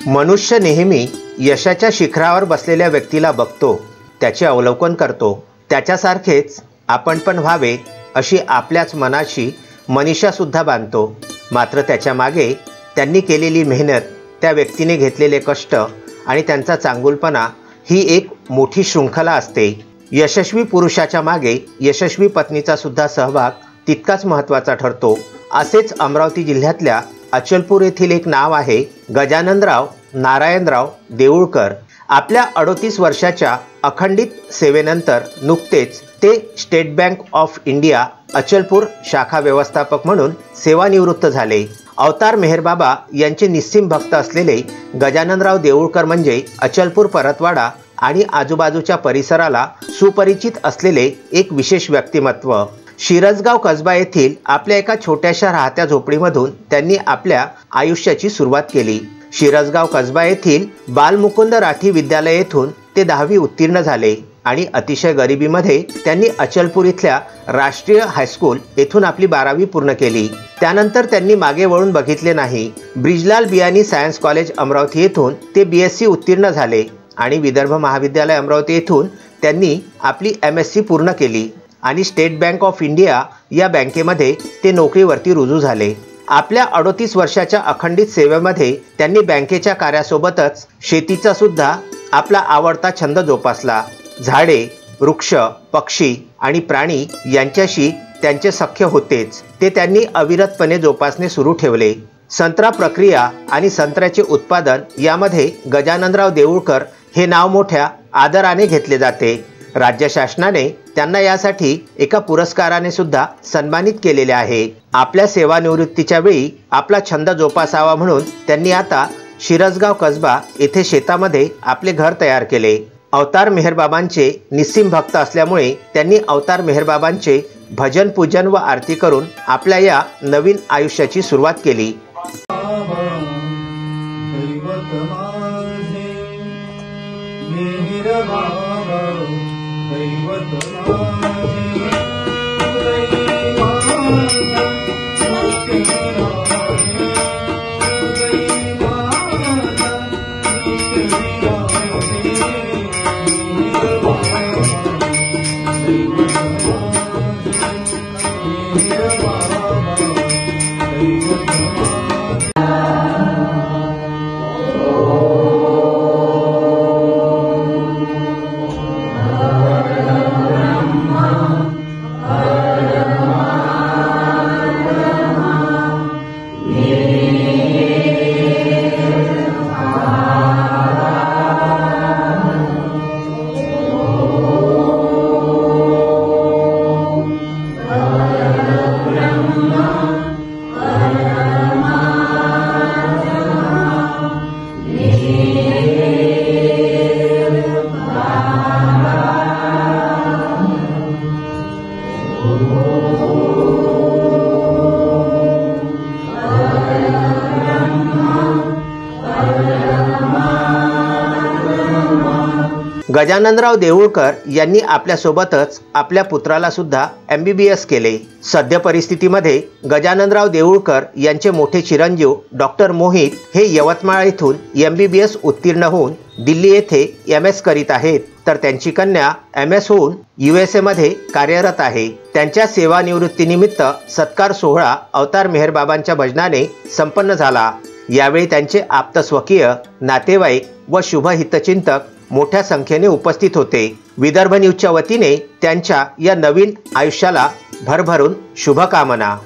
मनुष्य नेहमी यशाच्या शिखरावर बसलेल्या व्यक्तीला बघतो, त्याचे अवलोकन करतो. त्याच्यासारखेच आपण पण व्हावे अशी आपल्याच मनाशी मनीषासुद्धा बांधतो. मात्र त्याच्या मागे त्यांनी केलेली मेहनत, त्या व्यक्तीने घेतलेले कष्ट आणि त्यांचा चांगुलपणा ही एक मोठी शृंखला असते. यशस्वी पुरुषाच्या मागे यशस्वी पत्नीचा सुद्धा सहभाग तितकाच महत्त्वाचा ठरतो. असेच अमरावती जिल्ह्यातल्या अचलपूर येथील एक नाव आहे गजाननराव नारायणराव देऊळकर. आपल्या 38 वर्षाच्या अखंडित सेवेनंतर नुकतेच ते state bank of India Achalpur शाखा व्यवस्थापक म्हणून सेवानिवृत्त झाले. अवतार मेहरबाबा यांचे निस्सीम भक्त असलेले गजाननराव देऊळकर म्हणजे अचलपूर परतवाडा आणि आजूबाजूच्या परिसराला सुपरिचित असलेले एक विशेष व्यक्तिमत्व. शिरसगाव कसबा येथील आपल्या एका छोट्याशा राहत्या झोपडीमधून त्यांनी आपल्या आयुष्याची सुरुवात केली. शिरसगाव कसबा येथील बालमुकुंद राठी विद्यालय येथून ते 10वी उत्तीर्ण झाले आणि अतिशय गरिबीमध्ये त्यांनी अचलपूर इथल्या राष्ट्रीय हायस्कूल येथून आपली 12वी पूर्ण केली. त्यानंतर त्यांनी मागे वळून बघितले नाही. ब्रिजलाल बियानी सायन्स कॉलेज अमरावती येथून ते BSc उत्तीर्ण झाले आणि विदर्भ महाविद्यालय अमरावती येथून त्यांनी आपली MSc पूर्ण केली आणि स्टेट बँक ऑफ इंडिया या बँकेमध्ये ते नोकरीवरती रुजू झाले. आपल्या 38 वर्षाच्या अखंडित सेवेमध्ये त्यांनी बँकेच्या कार्यासोबतच शेतीचा सुद्धा आपला आवडता छंद जोपासला. झाडे, वृक्ष, पक्षी आणि प्राणी यांच्याशी त्यांचे सख्य होतेच, ते त्यांनी अविरतपणे जोपासणे सुरू ठेवले. संत्रा प्रक्रिया आणि संत्र्याचे उत्पादन यामध्ये गजाननराव देऊळकर हे नाव मोठ्या आदराने घेतले जाते. राज्य शासनाने त्यांना यासाठी एका पुरस्काराने सुद्धा सन्मानित केलेले आहे. आपल्या सेवानिवृत्तीच्या वेळी आपला छंद जोपासावा म्हणून त्यांनी आता शिरसगाव कसबा येथे शेतामध्ये आपले घर तयार केले. अवतार मेहरबाबांचे निस्सीम भक्त असल्यामुळे त्यांनी अवतार मेहरबाबांचे भजन, पूजन व आरती करून आपल्या या नवीन आयुष्याची सुरुवात केली. गजाननराव देऊळकर यांनी आपल्यासोबतच आपल्या पुत्राला सुद्धा MBBS केले. सद्य परिस्थितीमध्ये गजाननराव देऊळकर यांचे मोठे चिरंजीव डॉक्टर मोहित हे यवतमाळ येथून MBBS उत्तीर्ण होऊन दिल्ली येथे MS करीत आहेत, तर त्यांची कन्या MS होऊन USA मध्ये कार्यरत आहे. त्यांच्या सेवानिवृत्तीनिमित्त सत्कार सोहळा अवतार मेहरबाबांच्या भजनाने संपन्न झाला. यावेळी त्यांचे आप्तस्वकीय, नातेवाईक व शुभहितचिंतक मोठ्या संख्येने उपस्थित होते. विदर्भ न्यूजच्या वतीने त्यांच्या या नवीन आयुष्याला भरभरून शुभकामना.